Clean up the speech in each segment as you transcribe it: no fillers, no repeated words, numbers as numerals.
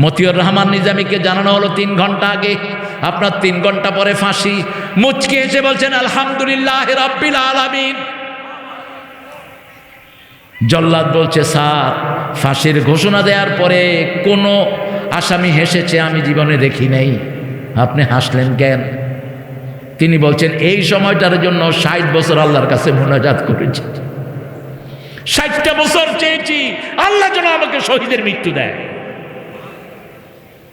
মতিউর রহমান নিজামীকে জানানো হলো 3 ঘন্টা আগে আপনার 3 ঘন্টা পরে ফাঁসি। মুচকি এসে বলছেন আলহামদুলিল্লাহ রাব্বিল আলামিন। জল্লাদ বলছে স্যার, ফাঁসির ঘোষণা দেওয়ার পরে কোনো আসামি হেসেছে আমি জীবনে দেখি নাই, আপনি হাসলেন কেন? তিনি বলছেন এই সময়টার জন্য 60 বছর আল্লাহর কাছে মুনাজাত করেছি, 60টা বছর চেয়েছি আল্লাহ যেন আমাকে শহীদের মৃত্যু দেয়।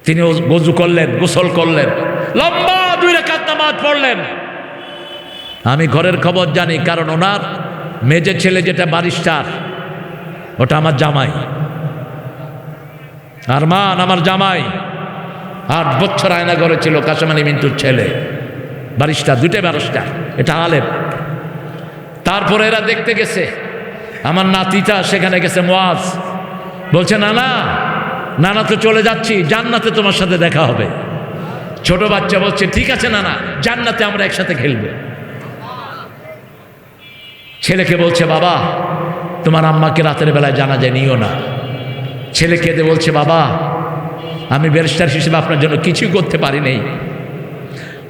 তিনি ওযু করলেন, গোসল করলেন, লম্বা 2 রাকাত নামাজ পড়লেন। আমি ঘরের খবর জানি, কারণ ওনার মেজে ছেলে যেটা ব্যারিস্টার, ওটা আমার জামাই। আরমান আমার জামাই 8 বছর আয়না ঘরে ছিল, কাশেম আলী মিন্টুর ছেলে ব্যারিস্টার, 2টে ব্যারিস্টার, এটা আলেম। তারপরে এরা দেখতে গেছে, আমার নাতিটা সেখানে গেছে মুয়াজ, বলছে নানা নানা তো চলে যাচ্ছি, জান্নাতে তোমার সাথে দেখা হবে। ছোট বাচ্চা বলছে ঠিক আছে নানা, জান্নাতে আমরা একসাথে খেলবো। ছেলেকে বলছে বাবা তোমার আম্মাকে রাতের বেলায় জানাজা নিও না। ছেলে কেঁদে বলছে বাবা আমি ব্যারিস্টার হিসেবে আপনার জন্য কিছুই করতে পারি নাই।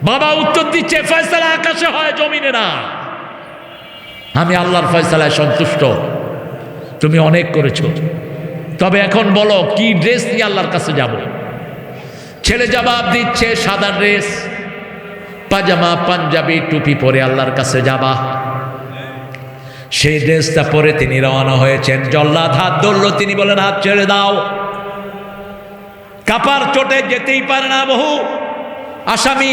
বাবা উত্তর দিচ্ছে ফয়সালা আকাশে হয় জমিনে না, আমি আল্লাহর ফয়সালায় সন্তুষ্ট, তুমি অনেক করেছো, তবে এখন বলো কি ড্রেস নিয়ে আল্লাহর কাছে যাব। ছেলে জবাব দিচ্ছে সাদা ড্রেস, পাজামা পাঞ্জাবি টুপি পরে আল্লাহর কাছে যাবা। সেই ড্রেসটা পরে তিনি রওনা হয়েছেন। জল্লাদ হাত ধরল, তিনি বলেন হাত ছেড়ে দাও। কাপার চোটে যেতেই পারে না বহু আসামি,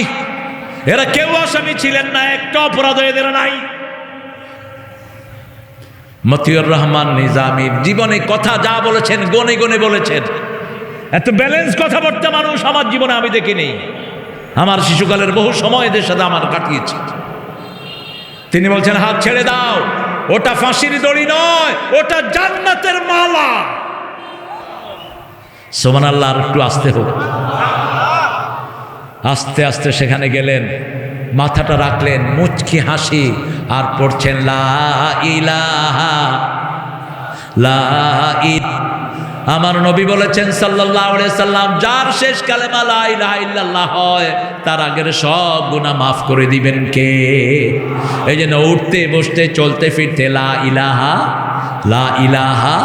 এরা কেউ আসামি ছিলেন না, একটা অপরাধ এদের নাই। মতিউর রহমান নিজামীর জীবনে কথা যা বলেছেন গনে গনে বলেছেন। এত ব্যালেন্স কথা বলতে মানুষ আমার জীবনে আমি দেখিনি। আমার শিশুকালের বহু সময় এদের সাথে আমার কাটিয়েছে। তিনি বলছেন হাত ছেড়ে দাও, ওটা ফাঁসির দড়ি নয়, ওটা জান্নাতের মালা। সুবহানাল্লাহ, আর একটু আস্তে হোক। আস্তে আস্তে সেখানে গেলেন, মাথাটা রাখলেন, মুচকি হাসি, আর পড়ছেন লা ইলাহা লা ইলাহা। আমার নবী বলেছেন সাল্লাল্লাহু আলাইহি সাল্লাম, যার শেষ কালেমা লা ইলাহা ইল্লাল্লাহ হয় তার আগের সব গুনাহ মাফ করে দিবেন কে? এই জন্য উঠতে বসতে চলতে ফিরতে লা ইলাহা লা ইলাহা,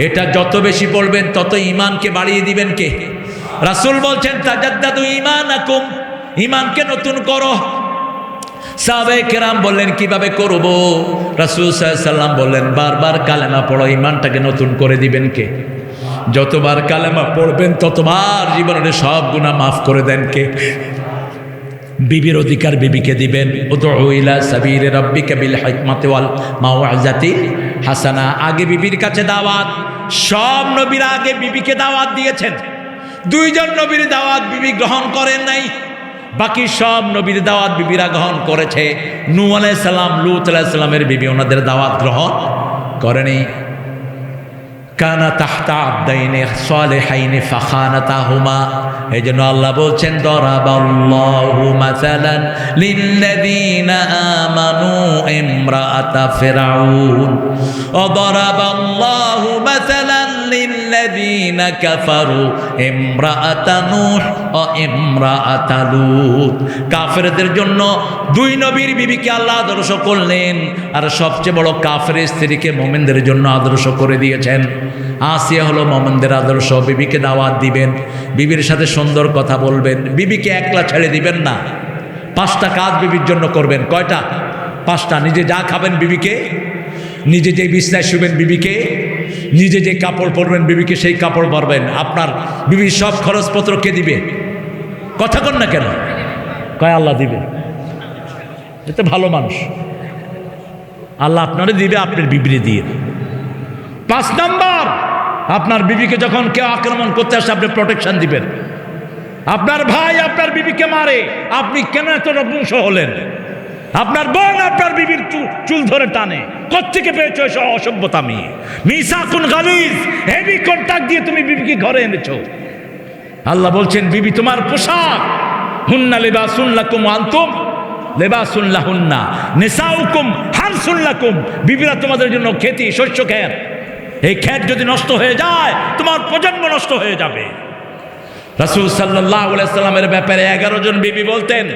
এটা যত বেশি পড়বেন তত ঈমানকে বাড়িয়ে দিবেন কে? রাসূল বলছেন তাজাদ্দাদু ঈমানাকুম, ঈমানকে নতুন করো। সাহাবায়ে কেরাম বললেন কিভাবে করব? রাসূল সাল্লাল্লাহু আলাইহি সাল্লাম বললেন বারবার কালেমা পড়ো, ঈমানটাকে নতুন করে দিবেন কে? যতবার কালেমা পড়বেন ততবার জীবনের সব গুনাহ মাফ করে দেন কে? বিবির অধিকার বিবিকে দিবেন। উদউ ইলা সাবিলি রাব্বিকা বিল হিকমাতি ওয়াল মাউইযাতিল হাসানা। আগে বিবির কাছে দাওয়াত, সব নবীরা আগে বিবিকে দাওয়াত দিয়েছেন। 2 জন নবীর দাওয়াত বিবি গ্রহণ করেন নাই, বাকি সব নবীর দাওয়াত বিবিরা গ্রহণ করেছে। নূহ আলাইহিস সালাম, লূত আলাইহিস সালামের বিবি ওনাদের দাওয়াত গ্রহণ করেনি। কানা তাহতা আবদাইনি সালিহাইনি ফাখানাতাহুমা, এই জন্য আল্লাহ বলছেন দরাবাল্লাহু মাসালান লিল্লাযীনা আমানু ইমরাআতা ফিরআউন ওয়া দরাবাল্লাহু মাসালান লিল্লাযীনা কাফারু ইমরাআতা নূহ ওয়া ইমরাআতা লূত। কাফেরদের জন্য 2 নবীর বিবিকে আল্লাহ আদর্শ করলেন, আর সবচেয়ে বড় কাফের স্ত্রীকে মুমিনদের জন্য আদর্শ করে দিয়েছেন। আসিয়া হলো মুমিনদের আদর্শ। বিবিকে দাওয়াত দিবেন, বিবির সাথে সুন্দর কথা বলবেন, বিবিকে একলা ছেড়ে দিবেন না। 5টা কাজ বিবির জন্য করবেন। কয়টা? 5টা। নিজে যা খাবেন বিবিকে, নিজে যে বিছনায় শুবেন বিবিকে, নিজে যে কাপড় পরবেন বিবিকে সেই কাপড় পরবেন। আপনার বিবির সব খরচপত্র কে দিবে? কথা কন না কেন? কয় আল্লাহ দিবে। এতে ভালো মানুষ, আল্লাহ আপনারে দিবে, আপনার বিবিরে দিয়ে। 5 নাম্বার, আপনার বিবিকে যখন কেউ আক্রমণ করতে আসে আপনি প্রোটেকশন দিবেন। আপনার ভাই আপনার বিবিকে মারে, আপনি কেন এত নপুংস হলেন? আপনার বোন আপনার বিবির চুল ধরে টানে, কোত্থেকে পেয়েছো এসব অসভ্যতা? মিসাকুন গালিজ, হেভি কন্টাক্ট দিয়ে তুমি বিবিকে ঘরে এনেছো। আল্লাহ বলছেন বিবি তোমার পোশাক, হুন্না লিবাসুন লাকুম ওয়া আনতুম লিবাসুন লাহুন্না, নিসাউকুম হারসুন লাকুম, বিবিরা তোমাদের জন্য খেতি, শস্য ক্ষেত। এই ক্ষেত যদি নষ্ট হয়ে যায় তোমার প্রজন্ম নষ্ট হয়ে যাবে। রাসূল সাল্লাল্লাহু আলাইহি সাল্লামের ব্যাপারে 11 জন বিবি বলতেন,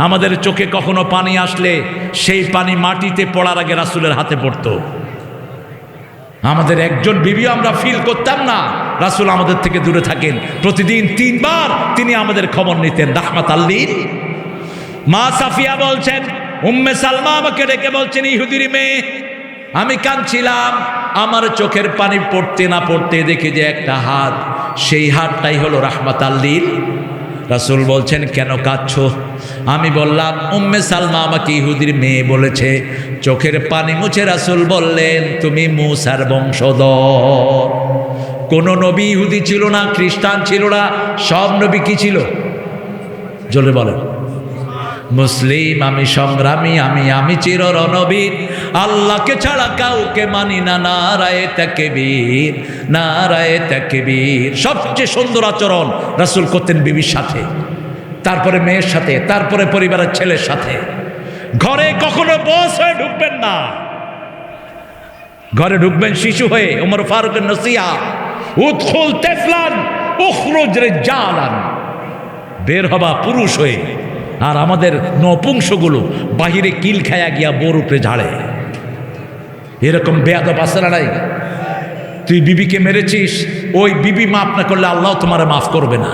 আমাদের চোখে কখনো পানি আসলে সেই পানি মাটিতে পড়ার আগে রাসূলের হাতে পড়তো। আমাদের একজন বিবিও আমরা ফিল করতাম না রাসূল আমাদের থেকে দূরে থাকেন। প্রতিদিন 3 বার তিনি আমাদের খবর নিতেন রাহমাতাল লিল। মা সাফিয়া বলছেন, উম্মে সালমা আমাকে ডেকে বলছেন, ইহুদির মেয়ে, আমি কাঁদছিলাম, আমার চোখের পানি পড়তে না পড়তে দেখি যে একটা হাত, সেই হাতটাই হলো রাহমাতাল লিল। রাসূল বলছেন, কেন কাঁদছো? আমি বললাম, উম্মে সালমা আমাকে ইহুদির মেয়ে বলেছে। চোখের পানি মুছে রাসূল বললেন, তুমি মূসার বংশধর। কোন নবী ইহুদি ছিল না, খ্রিস্টান ছিল না, সব নবী কি ছিল? জোরে বলেন। মুসলিম আমি, সংগ্রামী আমি চির রণবীর, আল্লাহকে ছাড়া কাউকে মানি না, নারায়ে তাকবীর, নারায়ে তাকবীর। সবচেয়ে সুন্দর আচরণ রাসূল করতেন বিবির সাথে, তারপরে মেয়ের সাথে, তারপরে পরিবারের ছেলের সাথে। ঘরে কখনো বস হয়ে ঢুকবেন না, ঘরে ঢুকবেন শিশু হয়ে। ওমর ফারুকের নসিহা, উদখুল তিফলান উখরুজ রিজালান, বের হবা পুরুষ হয়ে। আর আমাদের নপুংসগুলো বাহিরে কিল খায়া গিয়া বোর উপরে ঝাড়ে। এরকম বেয়াদব আছে না নাই? তুই বিবিকে মেরেছিস, ওই বিবি মাফ না করলে আল্লাহ তোমার মাফ করবে না।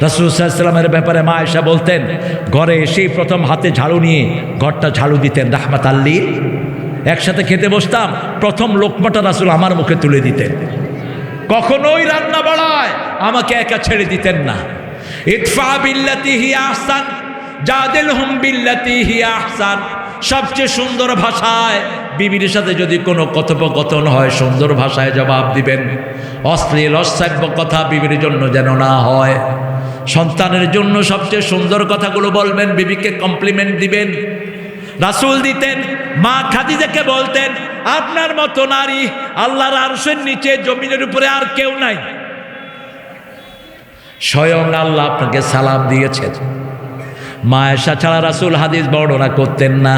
রাসূল সাল্লাল্লাহু আলাইহি ওয়াসাল্লামের ব্যাপারে মা আয়েশা বলতেন, ঘরে এসেই প্রথম হাতে ঝাড়ু নিয়ে ঘরটা ঝাড়ু দিতেন রাহমাতাল লিল। একসাথে খেতে বসতাম, প্রথম লোকমাটা রাসূল আমার মুখে তুলে দিতেন। কখনোই রান্না বাড়ায় আমাকে একা ছেড়ে দিতেন না। ইদফা বিল্লাতি হিয়া আহসান জাদিলহুম বিল্লাতি হিয়া আহসান। সবচেয়ে সুন্দর ভাষায় বিবির সাথে যদি কোনো কথোপকথন হয়, সুন্দর ভাষায় জবাব দিবেন। অশ্লীল অশ্রাব্য কথা বিবির জন্য যেন না হয়। সন্তানের জন্য সবচেয়ে সুন্দর কথাগুলো বলবেন, বিবিকে কমপ্লিমেন্ট দিবেন। রাসূল দিতেন। মা খাদিজাকে বলতেন, আপনার মতো নারী আল্লাহর আরশের নিচে জমিনের উপরে আর কেউ নাই, স্বয়ং আল্লাহ আপনাকে সালাম দিয়েছেন। মা আয়েশা ছাড়া রাসূল হাদিস বর্ণনা করতেন না।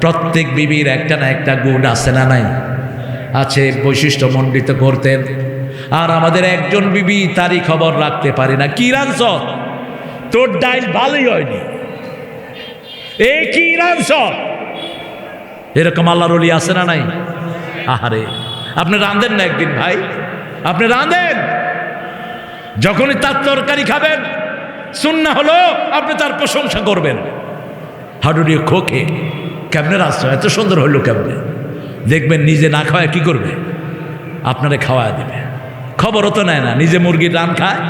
প্রত্যেক বিবির একটা না একটা গুণ আছে না নাই? আছে, বৈশিষ্ট্য মণ্ডিত করতেন। আর আমাদের একজন বিবি তারই খবর রাখতে পারে না। কি রাঁধছ? তোর ডাইল ভালোই হয়নি, এ কি রাঁধছ? এরকম আল্লাহর ওলি আছে না নাই? আহারে, আপনি রাঁধেন না একদিন ভাই, আপনি রাঁধেন। যখনই তার তরকারি খাবেন, সুন্নাহ হলো আপনি তার প্রশংসা করবেন। হাডুডিয়ে খোকে, কেমনে রাস্তা এত সুন্দর হইলো কেমনে? দেখবেন নিজে না খাওয়ায় কি করবে, আপনারে খাওয়ায় দেবে। খবরও তো নেয় না, নিজে মুরগির রান খায়,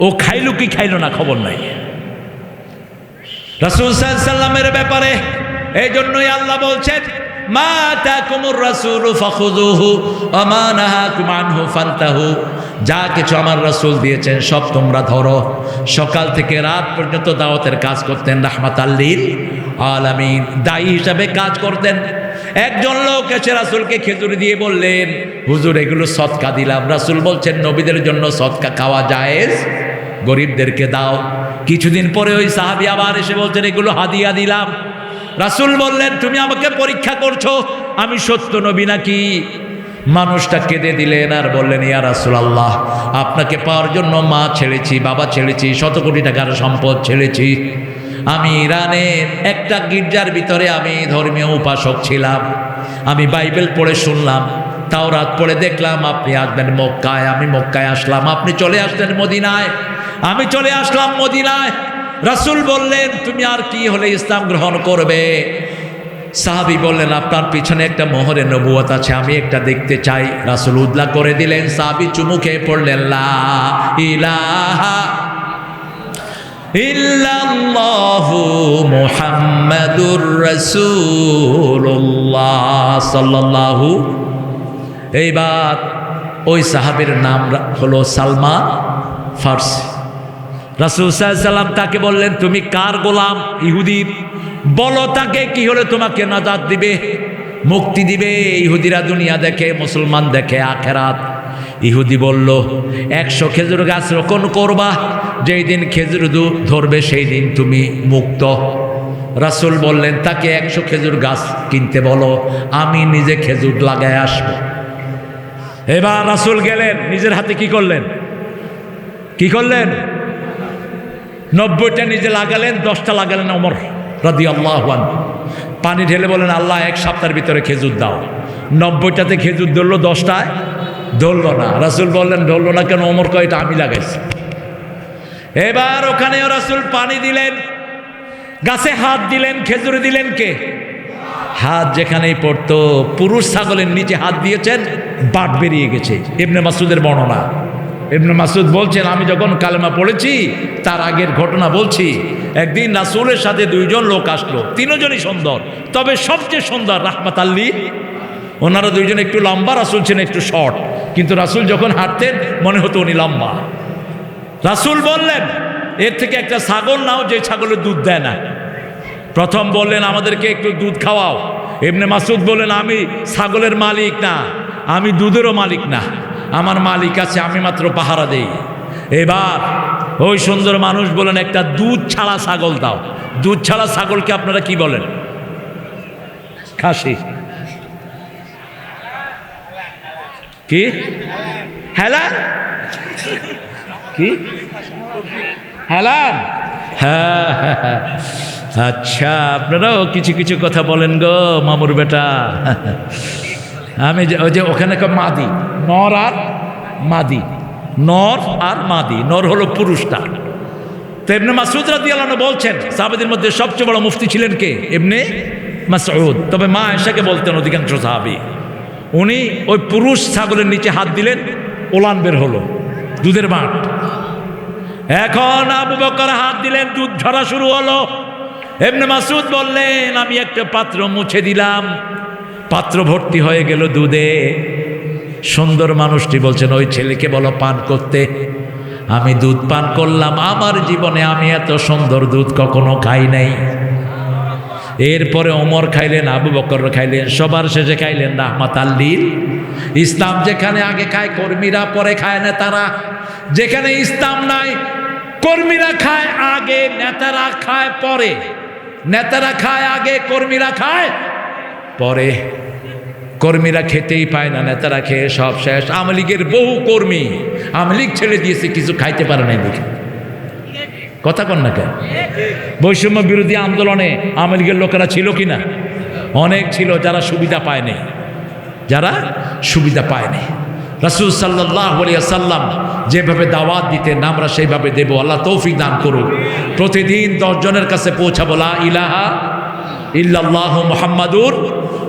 ও খাইলো কি খাইলো না খবর নাই। রাসূল সাল্লাল্লাহু আলাইহি ওয়াসাল্লামের ব্যাপারে এই জন্যই আল্লাহ বলছেন, মা আতাকুমুর রাসূলু ফাখুযুহু ওয়া মা নাহাকুম আনহু ফান্তাহু। যা কিছু আমার রাসূল দিয়েছেন সব তোমরা ধরো। সকাল থেকে রাত পর্যন্ত দাওয়াতের কাজ করতেন রাহমাতাল লিল আলামিন, দায়ী হিসাবে কাজ করতেন। একজন লোক এসে রাসূলকে খেজুর দিয়ে বললেন, হুজুর এগুলো সদকা দিলাম। রাসূল বলছেন, নবীদের জন্য সদকা খাওয়া জায়েজ, গরিবদেরকে দাও। কিছুদিন পরে ওই সাহাবী আবার এসে বলছেন, এগুলো হাদিয়া দিলাম। রাসূল বললেন, তুমি আমাকে পরীক্ষা করছো, আমি সত্য নবী নাকি? মানুষটা কেঁদে দিলেন আর বললেন, ইয়া রাসূলুল্লাহ, আপনাকে পাওয়ার জন্য মা ছেড়েছি, বাবা ছেড়েছি, 100 কোটি টাকার সম্পদ ছেড়েছি। আমি ইরানের একটা গির্জার ভিতরে আমি ধর্মীয় উপাসক ছিলাম। আমি বাইবেল পড়ে শুনলাম, তাওরাত পড়ে দেখলাম আপনি আসবেন মক্কায়। আমি মক্কায় আসলাম, আপনি চলে আসলেন মদিনায়। আমি চলে আসলাম মদিনায়। রাসূল বললেন, তুমি আর কি হলে ইসলাম গ্রহণ করবে? সাহাবী বললেন, আপনার পিছনে একটা মোহরে নবুয়ত আছে, আমি একটা দেখতে চাই। রাসূল উদলা করে দিলেন। সাহাবী চুমু খেয়ে পড়লেন, লা ইলাহা ইল্লাল্লাহু মুহাম্মাদুর রাসূলুল্লাহ সাল্লাল্লাহু। এইবার ওই সাহাবীর নাম হলো সালমান ফারসি। রাসূল সাল্লাল্লাহু আলাইহি ওয়াসাল্লাম তাকে বললেন, তুমি কার গোলাম? ইহুদির। বলো তাকে কি হলে তোমাকে নাজাত দিবে, মুক্তি দিবে। ইহুদিরা দুনিয়া দেখে, মুসলমান দেখে আখেরাত। ইহুদি বলল, 100 খেজুর গাছ রোপণ করবা, যেই দিন খেজুর ধরবে সেই দিন তুমি মুক্ত। রাসূল বললেন, তাকে 100 খেজুর গাছ কিনতে বলো, আমি নিজে খেজুর লাগায় আসবো। এবার রাসূল গেলেন, নিজের হাতে কি করলেন? কি করলেন? 90টা নিজে লাগালেন, 10টা লাগালেন ওমর রাদিয়াল্লাহু আনহু। পানি ঢেলে বলেন, আল্লাহ 1 সপ্তাহের ভিতরে খেজুর দাও। 90টাতে খেজুর ধরলো, 10টায় ধরল না। রাসূল বললেন, ধরলো না কেন? ওমর কয়, এটা আমি লাগাইছি। এবার ওখানেও রাসূল পানি দিলেন, গাছে হাত দিলেন, খেজুরে দিলেন কে? হাত যেখানেই পড়তো, পুরুষ ছাগলের নিচে হাত দিয়েছেন, বাট বেরিয়ে গেছে। ইবনে মাসউদের বর্ণনা। ইবনে মাসউদ বলছেন, আমি যখন কালেমা পড়েছি তার আগের ঘটনা বলছি। একদিন রাসূলের সাথে 2 জন লোক আসলো, 3 জনই সুন্দর, তবে সবচেয়ে সুন্দর রাহমাতাল লিল। ওনারা 2 জন একটু লম্বা, রাসূল ছিলেন একটু শর্ট, কিন্তু রাসূল যখন হাঁটতেন মনে হতো উনি লম্বা। রাসূল বললেন, এর থেকে একটা ছাগল নাও যে ছাগলের দুধ দেয় না। প্রথম বললেন, আমাদেরকে একটু দুধ খাওয়াও। ইবনে মাসউদ বললেন, আমি ছাগলের মালিক না, আমি দুধেরও মালিক না, আমার মালিক আছে, আমি মাত্র পাহারা দেই। এবার ওই সুন্দর মানুষ বলেন, একটা দুধ ছাড়া ছাগল দাও। দুধ ছাড়া ছাগলকে আপনারা কি বলেন? খাসি। কি? হেলান? কি হেলান? হ্যাঁ, আচ্ছা, আপনারাও কিছু কিছু কথা বলেন গো মামুর বেটা। আমি ওই যে ওখানে মাদি, নর আর মাদি, নর আর মাদি। নর হলো পুরুষটা। তো ইবনে মাসউদ রাদিয়াল্লাহু আনহু বলছেন, সাহাবীদের মধ্যে সবচেয়ে বড় মুফতি ছিলেন কে? ইবনে মাসউদ। তবে মা আয়েশাকে বলতেন অধিকাংশ সাহাবী। উনি ওই পুরুষ ছাগলের নিচে হাত দিলেন, ওলান বের হলো, দুধের বাট। এখন আবু বকর হাত দিলেন, দুধ ঝরা শুরু হলো। ইবনে মাসউদ বললেন, আমি একটা পাত্র মুছে দিলাম, পাত্র ভর্তি হয়ে গেল দুধে। সুন্দর মানুষটি বলছেন, ওই ছেলেকে বলো পান করতে। আমি দুধ পান করলাম, আমার জীবনে আমি এত সুন্দর দুধ কখনো খাই নাই। এরপরে ওমর খাইলেন, আবু বকর খাইলেন, সবার শেষে খাইলেন রাহমাতাল লিল। ইসলাম যেখানে আগে খায় কর্মীরা, পরে খায় নেতারা। যেখানে ইসলাম নাই, কর্মীরা খায় আগে, নেতারা খায় পরে। নেতারা খায় আগে, কর্মীরা খায় পরে। কর্মীরা খেতেই পায় না, নেতারা খেয়ে সব শেষ। আওয়ামী লীগের বহু কর্মী আওয়ামী লীগ ছেড়ে দিয়েছে, কিছু খাইতে পারে নাই দেখে। কথা কন না কেন? বৈষম্য বিরোধী আন্দোলনে আওয়ামী লীগের লোকেরা ছিল কি না? অনেক ছিল, যারা সুবিধা পায়নি, যারা সুবিধা পায়নি। রাসূল সাল্লাল্লাহু আলাইহি ওয়াসাল্লাম যেভাবে দাওয়াত দিতেন, আমরা সেইভাবে দেব। আল্লাহ তৌফিক দান করুন। প্রতিদিন 10 জনের কাছে পৌঁছাবো লা ইলাহা ইল্লাল্লাহু মুহাম্মাদুর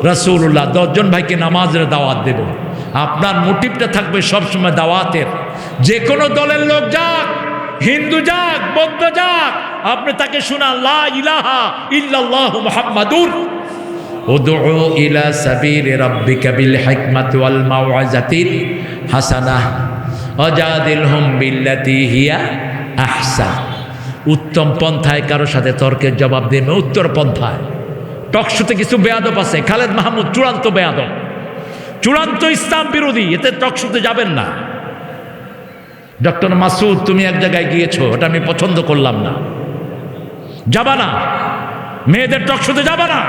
রাসূলুল্লাহ। 10 জন ভাইকে নামাজের দাওয়াত দেব। আপনার মোটিভটা থাকবে সবসময় দাওয়াতের। যে কোনো দলের লোক যাক, হিন্দু যাক, বৌদ্ধ যাক, আপনি তাকে শোনান লা ইলাহা ইল্লাল্লাহু মুহাম্মাদুর। উদউ ইলা সাবিলি রাব্বিকা বিল হিকমাতি ওয়াল মাউইযাতিল হাসানাহ ওয়াজাদিলহুম বিল্লাতী হিয়া আহসান। উত্তম পন্থায় কারো সাথে তর্কের জবাব দেবে, উত্তর পন্থায়। টকশোতে কিছু বেয়াদব আছে, খালেদ মাহমুদ চূড়ান্ত বেয়াদব, চূড়ান্ত ইসলাম বিরোধী, এতে টকশোতে যাবেন না। ডক্টর মাসুদ, তুমি এক জায়গায় গিয়েছো, ওটা আমি পছন্দ করলাম না, যাবা না। মেয়েদের টকশোতে যাবা না।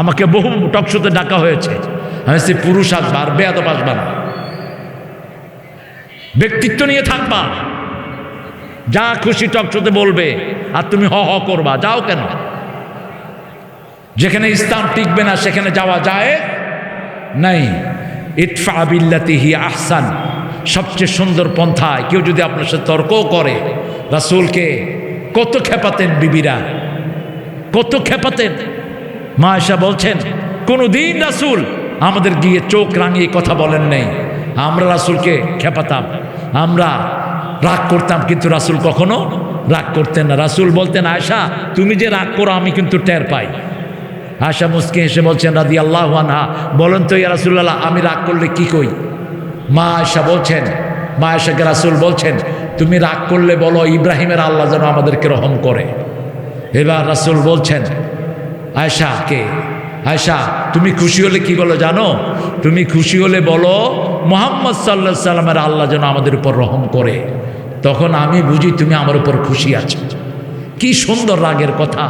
আমাকে বহু টকশোতে ডাকা হয়েছে, আমি সে পুরুষ আসবা আর বেয়াদব আসবা না। ব্যক্তিত্ব নিয়ে থাকবা, যা খুশি টকশোতে বলবে, আর তুমি হ হ করবা। যাও কেন? যেখানে ইসলাম টিকবে না সেখানে যাওয়া যায় নাই। ইদফা বিল্লাতি হিয়া আহসান, সবচেয়ে সুন্দর পন্থায়। কেউ যদি আপনার সাথে তর্কও করে, রাসূলকে কত খেপাতেন বিবিরা, কত খেপাতেন। মা আয়েশা বলছেন, কোনোদিন রাসূল আমাদের গিয়ে চোখ রাঙিয়ে কথা বলেন নাই। আমরা রাসূলকে খেপাতাম, আমরা রাগ করতাম, কিন্তু রাসূল কখনো রাগ করতেন না। রাসূল বলতেন, আয়েশা তুমি যে রাগ করো আমি কিন্তু টের পাই। আয়েশা মুস্কি হেসে বলছেন রাদিয়াল্লাহু আনহা, বলেন তো ইয়া রাসূলুল্লাহ, আমি রাগ করলে কি কই? মা আয়েশা বলছেন, মা আয়েশাকে রাসূল বলছেন, তুমি রাগ করলে বলো ইব্রাহিমের আল্লাহ যেন আমাদেরকে রহম করে। এবার রাসূল বলছেন আয়েশাকে, আয়েশা তুমি খুশি হলে কি বলো জানো? তুমি খুশি হলে বলো মুহাম্মদ সাল্লাল্লাহু আলাইহি সাল্লামের আল্লাহ যেন আমাদের উপর রহম করে। তখন আমি বুঝি তুমি আমার উপর খুশি আছো। কি সুন্দর রাগের কথা।